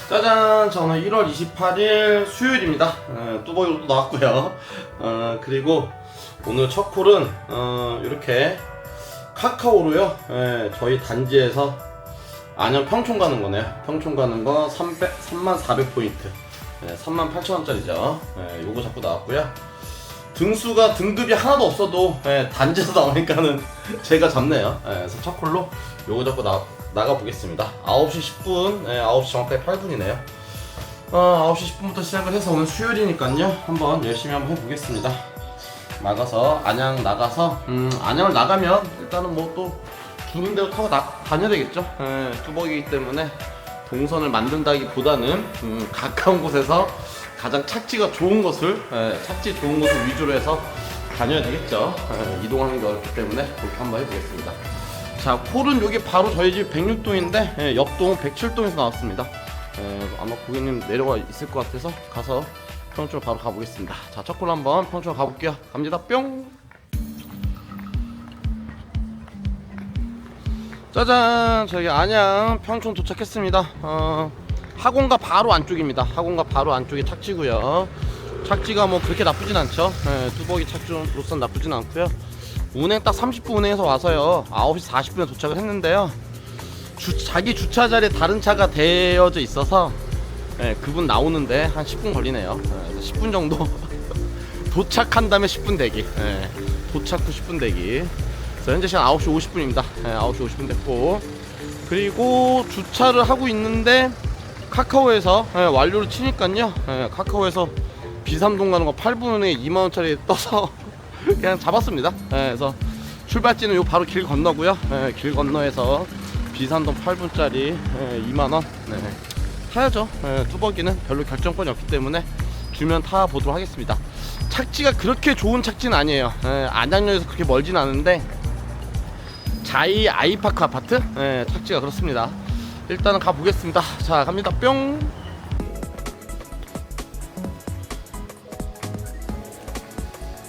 짜잔! 저는 1월 28일 수요일입니다. 뚜벅이로 또 나왔고요. 그리고 오늘 첫 콜은 이렇게 카카오로요. 저희 단지에서 안녕 평촌 가는 거네요. 평촌 가는 거 3400포인트. 38,000원짜리죠. 요거 잡고 나왔고요. 등수가 등급이 하나도 없어도 단지에서 나오니까는 제가 잡네요. 그래서 첫 콜로 요거 잡고 나가 보겠습니다. 9시 10분, 9시 정확하게 8분이네요. 9시 10분부터 시작을 해서 오늘 수요일이니까요. 한번 열심히 한번 해보겠습니다. 나가서 안양 나가서 안양을 나가면 일단은 뭐 또 주는 대로 타고 다녀야 되겠죠. 뚜벅이기 때문에 동선을 만든다기보다는 가까운 곳에서 가장 착지가 좋은 곳을 착지 좋은 곳을 위주로 해서 다녀야 되겠죠. 이동하는 게 어렵기 때문에 그렇게 한번 해보겠습니다. 자, 콜은 여기 바로 저희 집 106동인데 옆동 107동에서 나왔습니다. 아마 고객님 내려와 있을 것 같아서 가서 평촌 바로 가보겠습니다. 자, 첫 콜 한번 평촌 가볼게요. 갑니다. 뿅! 짜잔! 저희 안양 평촌 도착했습니다. 학원가 바로 안쪽입니다. 학원가 바로 안쪽이 착지고요. 착지가 뭐 그렇게 나쁘진 않죠. 뚜벅이 착지로선 나쁘진 않고요. 운행 딱 30분 운행해서 와서요 9시 40분에 도착을 했는데요. 자기 주차 자리에 다른 차가 대여져 있어서 그분 나오는데 한 10분 걸리네요. 10분 정도 도착한 다음에 10분 대기. 도착 후 10분 대기. 현재 시간 9시 50분입니다. 9시 50분 됐고, 그리고 주차를 하고 있는데 카카오에서 완료를 치니까요. 카카오에서 비삼동 가는 거 8분에 2만원짜리 떠서 그냥 잡았습니다. 그래서 출발지는 요 바로 길 건너고요. 길 건너에서 비삼동 8분짜리 2만원 타야죠. 뚜벅이는 별로 결정권이 없기 때문에 주면 타보도록 하겠습니다. 착지가 그렇게 좋은 착지는 아니에요. 안양역에서 그렇게 멀진 않은데 자이 아이파크 아파트 착지가 그렇습니다. 일단은 가보겠습니다. 자, 갑니다. 뿅!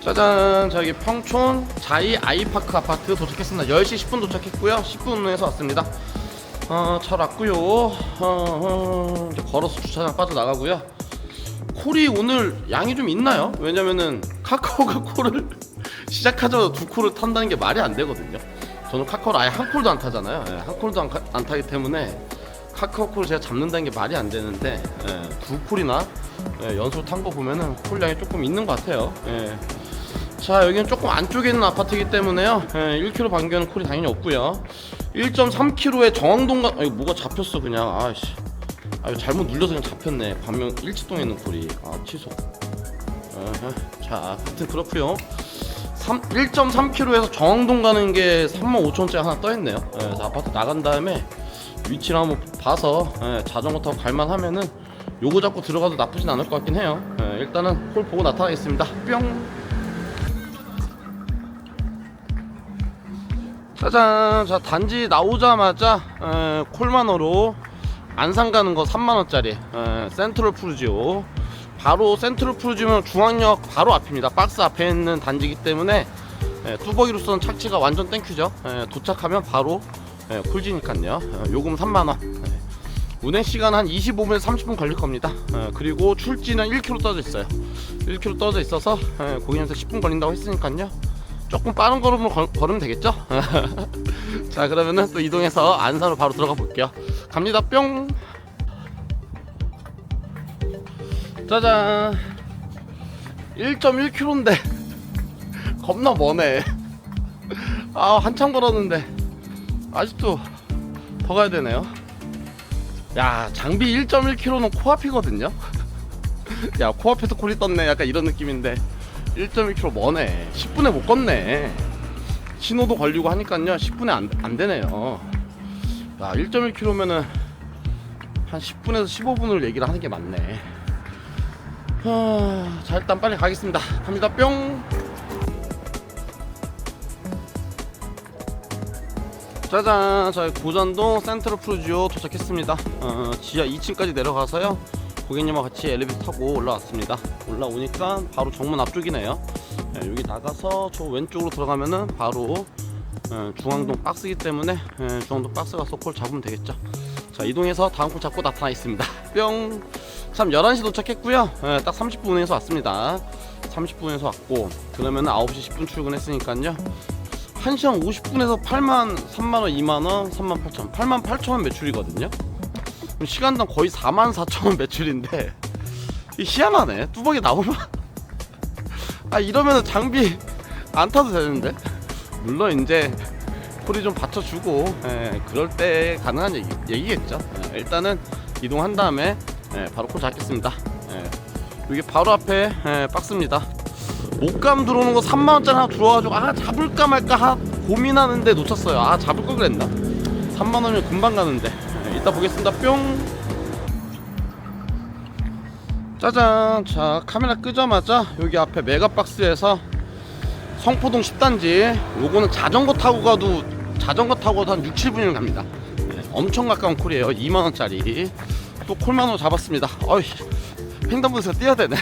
짜잔! 저기 평촌 자이 아이파크 아파트 도착했습니다. 10시 10분 도착했고요. 10분 후에서 왔습니다. 잘 왔고요. 이제 걸어서 주차장 빠져나가고요. 콜이 오늘 양이 좀 있나요? 왜냐면은 카카오가 콜을 시작하자마자 2콜을 탄다는 게 말이 안 되거든요. 저는 카카오를 아예 한 콜도 안 타잖아요. 한 콜도 안 타기 때문에 카카오 콜을 제가 잡는다는 게 말이 안 되는데 2콜이나 연속 탄 거 보면은 콜량이 조금 있는 것 같아요. 자, 여기는 조금 안쪽에 있는 아파트이기 때문에요. 1km 반경은 콜이 당연히 없고요. 1.3km의 정왕동가 이거 뭐가 잡혔어 그냥. 아이씨. 이거 잘못 눌려서 그냥 잡혔네. 반면 일치동에 있는 콜이. 취소. 자, 하여튼 그렇고요. 1.3km에서 정왕동 가는 게 35,000원짜리 하나 떠있네요. 그래서 아파트 나간 다음에 위치를 한번 봐서 자전거 타고 갈만 하면은 요거 잡고 들어가도 나쁘진 않을 것 같긴 해요. 일단은 콜 보고 나타나겠습니다. 뿅! 짜잔! 자, 단지 나오자마자 콜만으로 안산 가는 거 3만원짜리 센트럴 푸르지오, 바로 센트럴 푸르지오면 중앙역 바로 앞입니다. 박스 앞에 있는 단지이기 때문에 뚜벅이로서는 착지가 완전 땡큐죠. 도착하면 바로 콜지니까요. 요금 3만원. 운행시간 한 25분에서 30분 걸릴 겁니다. 그리고 출지는 1km 떠져 있어요. 1km 떠져 있어서 고객님한테 10분 걸린다고 했으니까요. 조금 빠른 걸음으로 걸으면 되겠죠? 자, 그러면은 또 이동해서 안산으로 바로 들어가 볼게요. 갑니다. 뿅! 짜잔! 1.1km인데 겁나 머네. 한참 걸었는데 아직도 더 가야 되네요. 야, 장비 1.1km는 코앞이거든요. 야, 코앞에서 콜이 떴네. 약간 이런 느낌인데 1.1km 머네. 10분에 못 걷네. 신호도 걸리고 하니까요 10분에 안 되네요. 야, 1.1km면은 한 10분에서 15분을 얘기를 하는 게 맞네. 자, 일단 빨리 가겠습니다. 갑니다. 뿅! 짜잔! 저희 고전동 센트럴 푸르지오 도착했습니다. 지하 2층까지 내려가서요 고객님과 같이 엘리베이터 타고 올라왔습니다. 올라오니까 바로 정문 앞쪽이네요. 여기 나가서 저 왼쪽으로 들어가면은 바로 중앙동 박스이기 때문에 중앙동 박스 가서 콜 잡으면 되겠죠. 자, 이동해서 다음 콜 잡고 나타나 있습니다. 뿅. 참 11시 도착했고요. 딱 30분에서 왔습니다. 30분에서 왔고, 그러면 9시 10분 출근했으니까요. 1시간 50분에서 8만, 3만원, 2만원, 3만 8천, 8만 8천원 매출이거든요. 그럼 시간당 거의 4만 4천원 매출인데, 이 희한하네. 뚜벅이 나오면 이러면 장비 안 타도 되는데. 물론 이제 콜이 좀 받쳐주고, 그럴 때 가능한 얘기겠죠. 일단은 이동한 다음에 바로 콜 잡겠습니다. 여기 바로 앞에 박스입니다. 목감 들어오는 거 3만원짜리 하나 들어와가지고 잡을까 말까 고민하는데 놓쳤어요. 잡을 걸 그랬나? 3만원이면 금방 가는데. 이따 보겠습니다. 뿅. 짜잔. 자, 카메라 끄자마자 여기 앞에 메가박스에서 성포동 10단지, 요거는 자전거 타고 가도 한 6, 7분이면 갑니다. 엄청 가까운 콜이에요. 2만원짜리 또 콜만원 잡았습니다. 횡단보도에서 뛰어야 되네.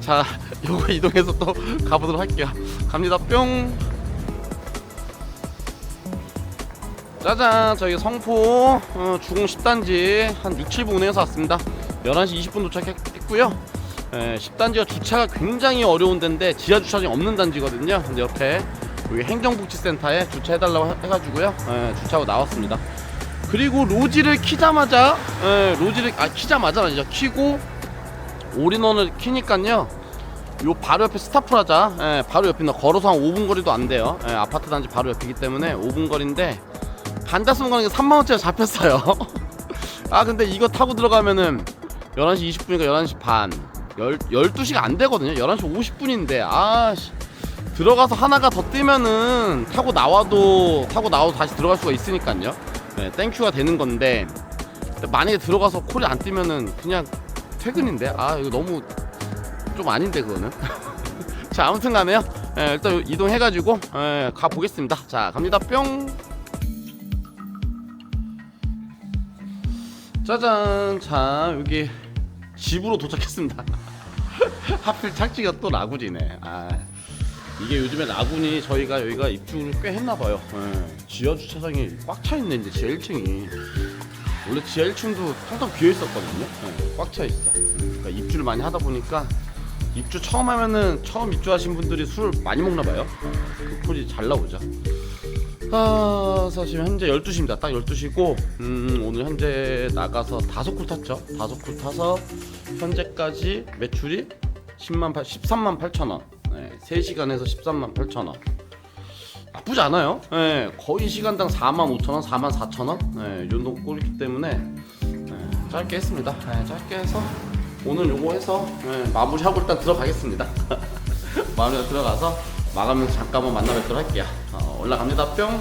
자, 요거 이동해서 또 가보도록 할게요. 갑니다. 뿅. 짜잔. 저희 성포 주공 10단지 한 6, 7분 운행해서 왔습니다. 11시 20분 도착했고요. 10단지가 주차가 굉장히 어려운 데인데 지하 주차장이 없는 단지거든요. 근데 옆에 여기 행정복지센터에 주차해달라고 해가지고요. 주차하고 나왔습니다. 그리고 로지를 키자마자, 키자마자 아니죠. 키고 올인원을 키니까요. 요 바로 옆에 스타프라자, 바로 옆에 걸어서 한 5분 거리도 안 돼요. 아파트 단지 바로 옆이기 때문에 5분 거리인데 반다스문 가는 게 3만원짜리 잡혔어요. 근데 이거 타고 들어가면은 11시 20분이니까 11시 반, 12시가 안 되거든요. 11시 50분인데, 들어가서 하나가 더 뜨면은 타고 나와도 다시 들어갈 수가 있으니까요. 땡큐가 되는 건데, 만약에 들어가서 콜이 안 뜨면은 그냥 퇴근인데, 이거 너무 좀 아닌데, 그거는. 자, 아무튼 가네요. 일단 이동해가지고, 가보겠습니다. 자, 갑니다. 뿅. 짜잔. 자, 여기 집으로 도착했습니다. 하필 착지가 또 라군이네. 이게 요즘에 라군이 저희가 여기가 입주를 꽤 했나봐요. 지하 주차장이 꽉 차있네. 이제 지하 1층이 원래 지하 1층도 텅텅 비어있었거든요. 꽉 차있어. 그러니까 입주를 많이 하다 보니까, 입주 처음 하면은 처음 입주하신 분들이 술을 많이 먹나봐요. 그 콜이 잘 나오죠. 사실 현재 12시입니다. 딱 12시고, 오늘 현재 나가서 5콜 탔죠. 5콜 타서 현재까지 매출이 13만 8천원. 3시간에서 13만 8천원. 나쁘지 않아요. 거의 시간당 4만 5천원, 4만 4천원. 이 정도 꼴이기 때문에 짧게 했습니다. 짧게 해서 오늘 요거 해서 마무리하고 일단 들어가겠습니다. 마무리가 들어가서 마감해서 잠깐만 만나 뵙도록 할게요. 올라갑니다. 뿅.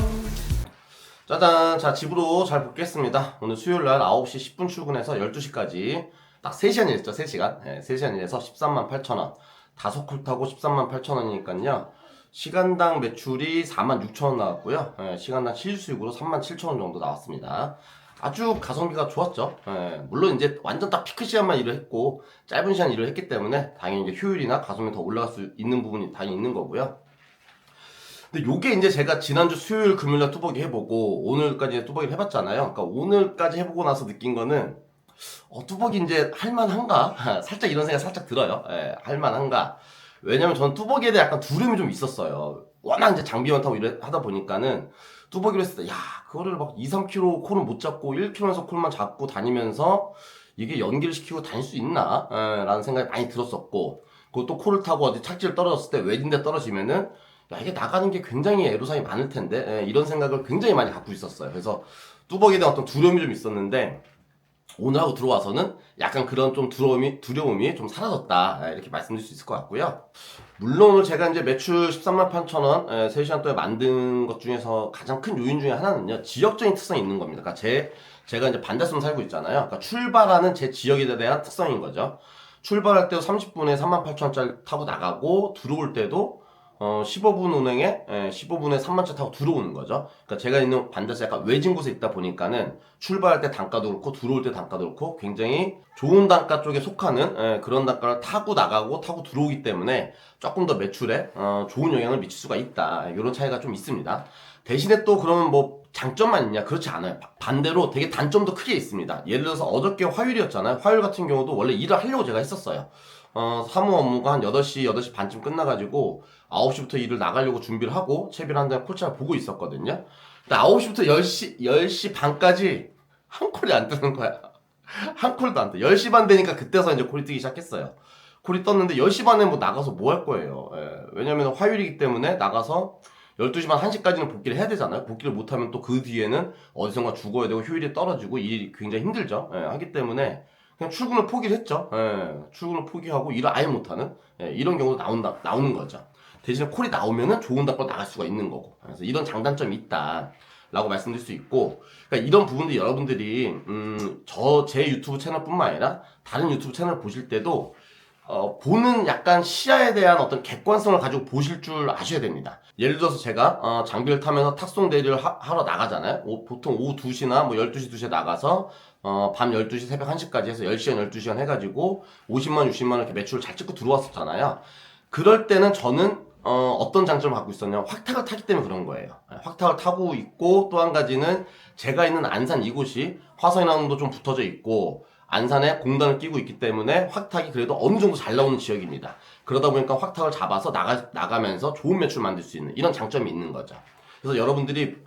짜잔. 자, 집으로 잘 복귀했습니다. 오늘 수요일날 9시 10분 출근해서 12시까지 딱 3시간 일했죠. 3시간. 3시간 일해서 13만 8천원. 5콜 타고 13만 8천원이니까요. 시간당 매출이 4만 6천원 나왔고요. 시간당 실수익으로 3만 7천원 정도 나왔습니다. 아주 가성비가 좋았죠. 물론 이제 완전 딱 피크 시간만 일을 했고 짧은 시간 일을 했기 때문에 당연히 이제 효율이나 가성비 더 올라갈 수 있는 부분이 당연히 있는 거고요. 근데 요게 이제 제가 지난주 수요일 금요일날 뚜벅이 해보고 오늘까지 뚜벅이를 해봤잖아요. 그러니까 오늘까지 해보고 나서 느낀 거는 뚜벅이 이제 할만한가? 살짝 이런 생각 살짝 들어요. 할만한가? 왜냐면 저는 뚜벅이에 대해 약간 두려움이 좀 있었어요. 워낙 이제 장비만 타고 하다 보니까는 뚜벅이를 했을 때, 그거를 막 2, 3km 콜을 못 잡고 1km에서 콜만 잡고 다니면서 이게 연기를 시키고 다닐 수 있나? 라는 생각이 많이 들었었고, 그것도 콜을 타고 어디 착지를 떨어졌을 때 외진데 떨어지면은, 이게 나가는 게 굉장히 애로사항이 많을 텐데, 이런 생각을 굉장히 많이 갖고 있었어요. 그래서 뚜벅이에 대한 어떤 두려움이 좀 있었는데, 오늘 하고 들어와서는 약간 그런 좀 두려움이 좀 사라졌다. 이렇게 말씀드릴 수 있을 것 같고요. 물론 오늘 제가 이제 매출 13만 8천원 3시간 동안 만든 것 중에서 가장 큰 요인 중에 하나는요, 지역적인 특성이 있는 겁니다. 그러니까 제가 이제 반대손 살고 있잖아요. 그러니까 출발하는 제 지역에 대한 특성인 거죠. 출발할 때도 30분에 3만 8천원짜리 타고 나가고, 들어올 때도 15분 운행에 15분에 3만차 타고 들어오는 거죠. 그러니까 제가 있는 반대서 약간 외진 곳에 있다 보니까는 출발할 때 단가도 그렇고 들어올 때 단가도 그렇고 굉장히 좋은 단가 쪽에 속하는 그런 단가를 타고 나가고 타고 들어오기 때문에 조금 더 매출에 좋은 영향을 미칠 수가 있다. 이런 차이가 좀 있습니다. 대신에 또 그러면 뭐 장점만 있냐? 그렇지 않아요. 반대로 되게 단점도 크게 있습니다. 예를 들어서 어저께 화요일이었잖아요. 화요일 같은 경우도 원래 일을 하려고 제가 했었어요. 사무 업무가 한 8시, 8시 반쯤 끝나가지고 9시부터 일을 나가려고 준비를 하고 채비를 한 다음에 콜짝을 보고 있었거든요. 근데 9시부터 10시 반까지 한 콜이 안 뜨는 거야. 한 콜도 안 떠. 10시 반 되니까 그때서 이제 콜이 뜨기 시작했어요. 콜이 떴는데 10시 반에 뭐 나가서 뭐 할 거예요. 왜냐면 화요일이기 때문에 나가서 12시 반 1시까지는 복귀를 해야 되잖아요. 복귀를 못하면 또 그 뒤에는 어디선가 죽어야 되고 효율이 떨어지고 일이 굉장히 힘들죠. 하기 때문에 그냥 출근을 포기를 했죠. 출근을 포기하고 일을 아예 못하는 이런 경우도 나오는 거죠. 대신에 콜이 나오면은 좋은 답변 나갈 수가 있는 거고. 그래서 이런 장단점이 있다. 라고 말씀드릴 수 있고, 그러니까 이런 부분들 여러분들이 제 유튜브 채널뿐만 아니라 다른 유튜브 채널 보실 때도 보는 약간 시야에 대한 어떤 객관성을 가지고 보실 줄 아셔야 됩니다. 예를 들어서 제가 장비를 타면서 탁송 대리를 하러 나가잖아요. 보통 오후 2시나 뭐 12시, 2시에 나가서 밤 12시, 새벽 1시까지 해서 10시간, 12시간 해가지고 50만, 60만 원 이렇게 매출을 잘 찍고 들어왔었잖아요. 그럴 때는 저는 어떤 장점을 갖고 있었냐, 확탁을 타기 때문에 그런 거예요. 확탁을 타고 있고, 또 한 가지는 제가 있는 안산 이곳이 화성인항도 좀 붙어져 있고 안산에 공단을 끼고 있기 때문에 확탁이 그래도 어느 정도 잘 나오는 지역입니다. 그러다 보니까 확탁을 잡아서 나가면서 좋은 매출 만들 수 있는 이런 장점이 있는 거죠. 그래서 여러분들이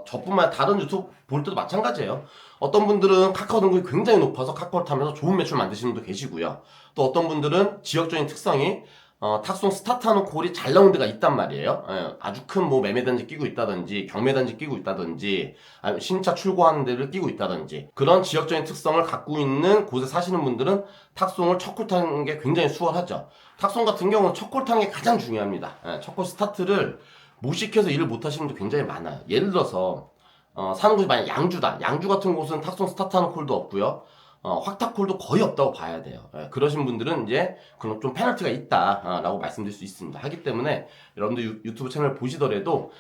저뿐만 아니라 다른 유튜브 볼 때도 마찬가지예요. 어떤 분들은 카카오 등급이 굉장히 높아서 카카오를 타면서 좋은 매출 만드시는 분도 계시고요. 또 어떤 분들은 지역적인 특성이 탁송 스타트하는 콜이 잘 나오는 데가 있단 말이에요. 아주 큰 뭐 매매단지 끼고 있다든지 경매단지 끼고 있다든지 아니면 신차 출고하는 데를 끼고 있다든지 그런 지역적인 특성을 갖고 있는 곳에 사시는 분들은 탁송을 첫 콜 타는 게 굉장히 수월하죠. 탁송 같은 경우는 첫 콜 타는 게 가장 중요합니다. 첫 콜 스타트를 못 시켜서 일을 못 하시는 분도 굉장히 많아요. 예를 들어서 사는 곳이 만약 양주다. 양주 같은 곳은 탁송 스타트하는 콜도 없고요. 확탁콜도 거의 없다고 봐야 돼요. 그러신 분들은 이제 그런 좀 페널티가 있다라고 말씀드릴 수 있습니다. 하기 때문에 여러분들 유튜브 채널 보시더라도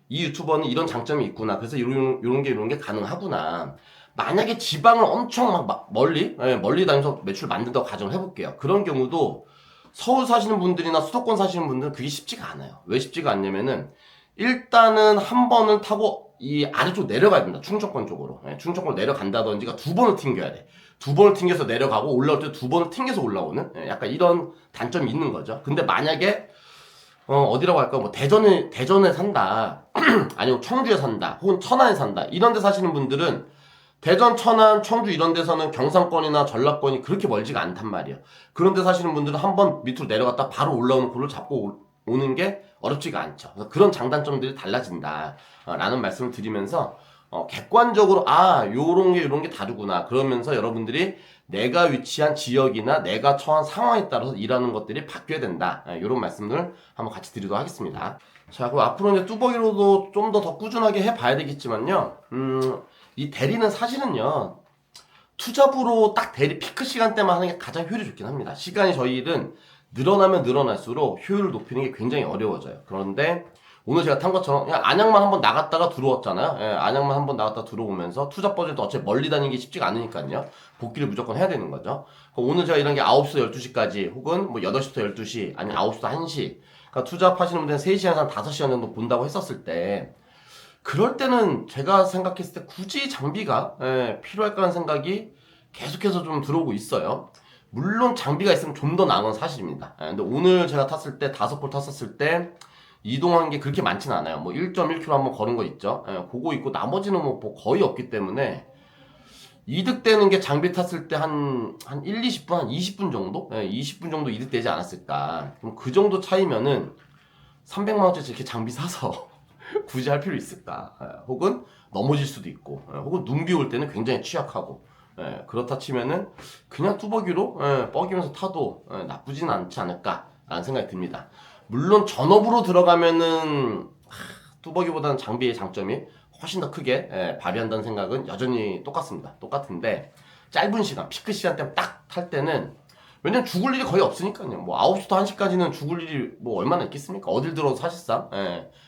이 유튜버는 이런 장점이 있구나. 그래서 이런 게 가능하구나. 만약에 지방을 엄청 막 멀리 다니면서 매출 만든다고 가정을 해볼게요. 그런 경우도 서울 사시는 분들이나 수도권 사시는 분들은 그게 쉽지가 않아요. 왜 쉽지가 않냐면은 일단은 한 번을 타고 이 아래쪽 내려가야 됩니다. 충청권 쪽으로. 충청권 내려간다든지가 2번을 튕겨야 돼. 2번을 튕겨서 내려가고 올라올 때 2번을 튕겨서 올라오는 약간 이런 단점이 있는 거죠. 근데 만약에 어디라고 할까? 뭐 대전에 산다. 아니면 청주에 산다. 혹은 천안에 산다. 이런 데 사시는 분들은 대전, 천안, 청주 이런 데서는 경상권이나 전라권이 그렇게 멀지가 않단 말이에요. 그런 데 사시는 분들은 한번 밑으로 내려갔다 바로 올라오는 콜을 잡고 오는 게 어렵지가 않죠. 그래서 그런 장단점들이 달라진다 라는 말씀을 드리면서 객관적으로 요런 게 다르구나 그러면서 여러분들이 내가 위치한 지역이나 내가 처한 상황에 따라서 일하는 것들이 바뀌어야 된다, 이런 말씀을 한번 같이 드리도록 하겠습니다. 자, 그럼 앞으로 이제 뚜벅이로도 좀 더 꾸준하게 해봐야 되겠지만요, 이 대리는 사실은요 투잡으로 딱 대리 피크 시간대만 하는 게 가장 효율이 좋긴 합니다. 시간이 저희 일은 늘어나면 늘어날수록 효율을 높이는 게 굉장히 어려워져요. 그런데 오늘 제가 탄 것처럼 그냥 안양만 한번 나갔다가 들어왔잖아요. 안양만 한번 나갔다 들어오면서 투잡 버전도 어차피 멀리 다니는 게 쉽지가 않으니까요. 복귀를 무조건 해야 되는 거죠. 오늘 제가 이런 게 9시부터 12시까지 혹은 뭐 8시부터 12시 아니면 9시부터 1시, 그러니까 투잡 하시는 분들은 3시간에서 한 5시간 정도 본다고 했었을 때, 그럴 때는 제가 생각했을 때 굳이 장비가 필요할까라는 생각이 계속해서 좀 들어오고 있어요. 물론 장비가 있으면 좀 더 나은 건 사실입니다. 근데 오늘 제가 탔을 때 5콜 탔었을 때 이동한 게 그렇게 많지는 않아요. 뭐 1.1km 한번 걸은 거 있죠. 그거 있고 나머지는 뭐 거의 없기 때문에 이득되는 게 장비 탔을 때 한 1, 20분, 한 20분 정도? 20분 정도 이득되지 않았을까. 그럼 그 정도 차이면은 300만 원짜리 이렇게 장비 사서 굳이 할 필요 있을까? 혹은 넘어질 수도 있고, 혹은 눈 비 올 때는 굉장히 취약하고, 그렇다 치면은 그냥 뚜벅이로 뻐기면서 타도 나쁘진 않지 않을까라는 생각이 듭니다. 물론 전업으로 들어가면은 뚜벅이보다는 장비의 장점이 훨씬 더 크게 발휘한다는 생각은 여전히 똑같은데 짧은 시간, 피크 시간 때문에 딱 탈 때는, 왜냐면 죽을 일이 거의 없으니까요. 뭐 9시부터 1시까지는 죽을 일이 뭐 얼마나 있겠습니까? 어딜 들어도 사실상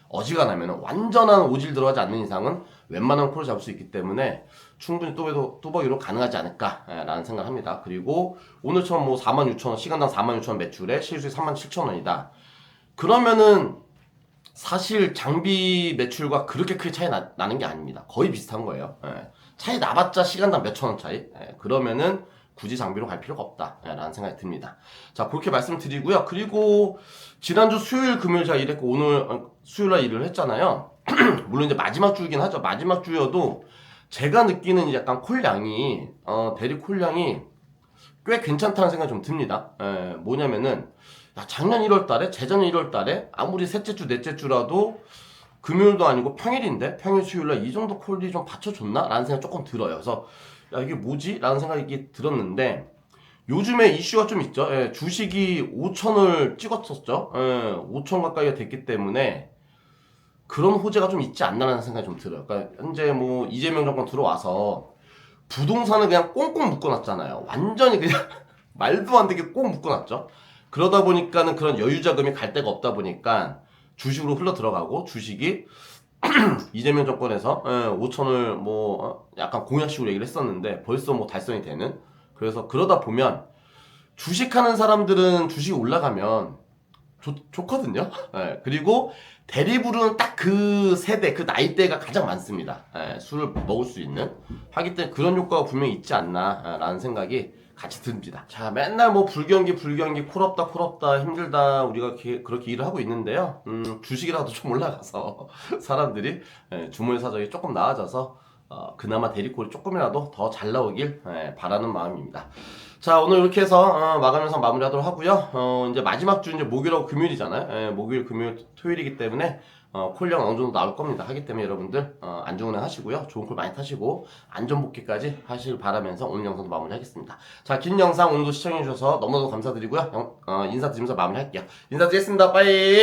어지간하면 완전한 오질 들어가지 않는 이상은 웬만한 콜을 잡을 수 있기 때문에 충분히 뚜벅이로 가능하지 않을까라는 생각을 합니다. 그리고 오늘처럼 뭐 46,000원, 시간당 46,000원 매출에 실수익 37,000원이다. 그러면은 사실 장비 매출과 그렇게 크게 차이 나는 게 아닙니다. 거의 비슷한 거예요. 예. 차이 나봤자 시간당 몇천 원 차이. 예. 그러면은 굳이 장비로 갈 필요가 없다 라는 생각이 듭니다. 자, 그렇게 말씀드리고요. 그리고 지난주 수요일 금요일 제가 일했고 오늘 수요일날 일을 했잖아요. 물론 이제 마지막 주이긴 하죠. 마지막 주여도 제가 느끼는 약간 콜량이 대리 콜량이 꽤 괜찮다는 생각이 좀 듭니다. 뭐냐면은 작년 1월달에 재작년 1월달에 아무리 셋째 주 넷째 주라도 금요일도 아니고 평일인데 평일 수요일날 이 정도 콜이 좀 받쳐줬나? 라는 생각이 조금 들어요. 그래서 야 이게 뭐지? 라는 생각이 들었는데 요즘에 이슈가 좀 있죠. 주식이 5천을 찍었었죠. 5천 가까이가 됐기 때문에 그런 호재가 좀 있지 않나라는 생각이 좀 들어요. 그러니까 현재 뭐 이재명 정권 들어와서 부동산을 그냥 꽁꽁 묶어놨잖아요. 완전히 그냥 말도 안 되게 꽁 묶어놨죠. 그러다 보니까는 그런 여유 자금이 갈 데가 없다 보니까 주식으로 흘러 들어가고 주식이 이재명 정권에서 5천을 뭐 약간 공약식으로 얘기를 했었는데 벌써 뭐 달성이 되는. 그래서 그러다 보면 주식하는 사람들은 주식이 올라가면 좋거든요. 그리고 대리부는 딱 그 세대, 그 나이대가 가장 많습니다. 술을 먹을 수 있는. 하기 때문에 그런 효과가 분명히 있지 않나 라는 생각이 같이 듭니다. 자, 맨날 뭐 불경기, 콜없다, 힘들다, 우리가 그렇게 일을 하고 있는데요. 주식이라도 좀 올라가서 사람들이 주머니 사정이 조금 나아져서 그나마 대리콜이 조금이라도 더 잘 나오길 바라는 마음입니다. 자, 오늘 이렇게 해서 마감 영상 마무리하도록 하고요. 이제 마지막 주 이제 목요일하고 금요일이잖아요. 목요일, 금요일, 토요일이기 때문에 콜량 어느 정도 나올 겁니다. 하기 때문에 여러분들 안전운행 하시고요. 좋은 콜 많이 타시고 안전복귀까지 하시길 바라면서 오늘 영상도 마무리하겠습니다. 자, 긴 영상 오늘도 시청해주셔서 너무너무 감사드리고요. 인사드리면서 마무리할게요. 인사드리겠습니다. 빠이.